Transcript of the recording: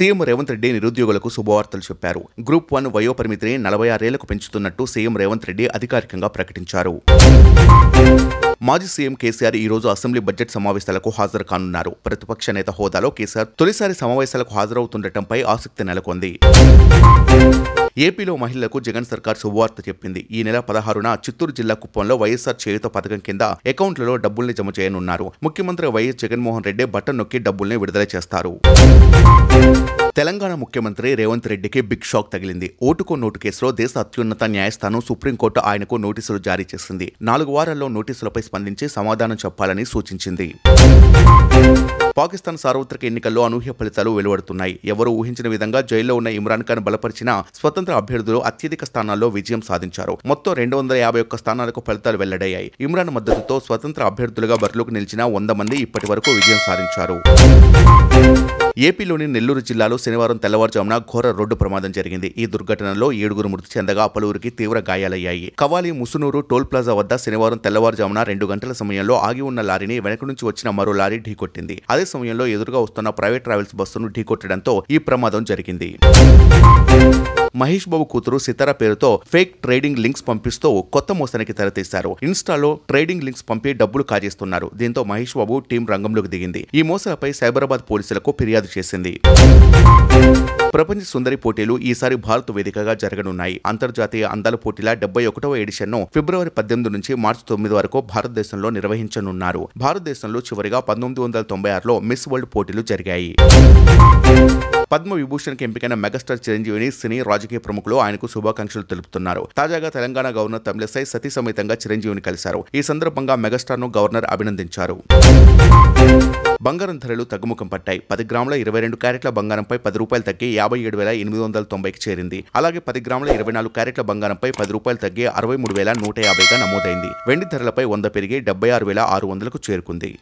CM Revanth Reddy నిరుద్యోగులకు శుభవార్తలు చెప్పారు. గ్రూప్ 1 వయోపరిమితిని 46 ఏళ్లకు పెంచుతున్నట్టు సీఎం రేవంత్ రెడ్డి అధికారికంగా ప్రకటించారు. మాజీ సీఎం కేసీఆర్ ఈ రోజు అసెంబ్లీ బడ్జెట్ సమావేశాలకు హాజరు కానున్నారు. ప్రతిపక్ష నేత హోదాలో కేసీఆర్ తొలిసారి సమావేశాలకు హాజరవుతుండటంపై ఆసక్తి నెలకొంది. ఏపీలో మహిళలకు జగన్ సర్కార్ శుభవార్త చెప్పింది. ఈ నెల 16న చిత్తూరు జిల్లా కుప్పంలో వైఎస్ఆర్ చేయూత పథకం కింద అకౌంట్లలో డబ్బుల్ని జమ చేయనున్నారు. ముఖ్యమంత్రి వైఎస్ జగన్మోహన్ రెడ్డి బటన్ నొక్కి డబ్బుల్ని విడుదల చేస్తారు. తెలంగాణ ముఖ్యమంత్రి రేవంత్ రెడ్డికి బిగ్ షాక్ తగిలింది. ఓటుకో నోటు కేసులో దేశ అత్యున్నత న్యాయస్థానం సుప్రీంకోర్టు ఆయనకు నోటీసులు జారీ చేసింది. 4 వారాల్లో నోటీసులపై స్పందించి సమాధానం చెప్పాలని సూచించింది. పాకిస్తాన్ సార్వత్రిక ఎన్నికల్లో అనూహ్య ఫలితాలు వెలువడుతున్నాయి. ఎవరూ ఊహించిన విధంగా జైల్లో ఉన్న ఇమ్రాన్ ఖాన్ బలపరిచిన స్వతంత్ర అభ్యర్థులు అత్యధిక స్థానాల్లో విజయం సాధించారు. మొత్తం 251 స్థానాలకు ఫలితాలు వెల్లడయ్యాయి. ఇమ్రాన్ మద్దతుతో స్వతంత్ర అభ్యర్థులుగా బరిలోకి నిలిచిన 100 మంది ఇప్పటి వరకు విజయం సాధించారు. ఏపీలోని నెల్లూరు జిల్లాలో శనివారం తెల్లవారుజామున ఘోర రోడ్డు ప్రమాదం జరిగింది. ఈ దుర్ఘటనలో 7గురు మృతి చెందగా పలువురికి తీవ్ర గాయాలయ్యాయి. కవాలి ముసునూరు టోల్ ప్లాజా వద్ద శనివారం తెల్లవారుజామున 2 గంటల సమయంలో ఆగి ఉన్న లారీని వెనక నుంచి వచ్చిన మరో లారీ ఢీకొట్టింది. అదే సమయంలో ఎదురుగా వస్తున్న ప్రైవేట్ ట్రావెల్స్ బస్సును ఢీకొట్టడంతో ఈ ప్రమాదం జరిగింది. మహేష్ బాబు కూతురు సితార పేరుతో ఫేక్ ట్రేడింగ్ లింక్స్ పంపిస్తూ కొత్త మోసానికి తెరతీశారు. ఇన్స్టాలో ట్రేడింగ్ లింక్స్ పంపి డబ్బులు కాజేస్తున్నారు. దీంతో మహేష్ బాబు టీం రంగంలోకి దిగింది. ఈ మోసాలపై సైబరాబాద్ పోలీసులకు ఫిర్యాదు చేసింది. ప్రపంచ సుందరి పోటీలు ఈసారి భారత్ వేదికగా జరగనున్నాయి. అంతర్జాతీయ అందాల పోటీల 71వ ఎడిషన్ను ఫిబ్రవరి 18 నుంచి మార్చి 9 వరకు భారతదేశంలో నిర్వహించనున్నారు. భారతదేశంలో చివరిగా 1996లో మిస్ వరల్డ్ పోటీలు జరిగాయి. పద్మ విభూషణ్కి ఎంపికైన మెగాస్టార్ చిరంజీవిని సినీ రాజకీయ ప్రముఖులు ఆయనకు శుభాకాంక్షలు తెలుపుతున్నారు. తాజాగా తెలంగాణ గవర్నర్ తమిళసై సతీ సమేతంగా చిరంజీవిని కలిశారు. ఈ సందర్భంగా మెగాస్టార్ను గవర్నర్ అభినందించారు. బంగారం ధరలు తగ్గుముఖం పట్టాయి. 10 గ్రాముల 22 క్యారెట్ల బంగారంపై ₹10 తగ్గి 57,890కి చేరింది. అలాగే 10 గ్రాముల 24 క్యారెట్ల బంగారంపై ₹10 తగ్గి 63,150గా నమోదైంది. వెండి ధరలపై 100 పెరిగి 76,600కు చేరుకుంది.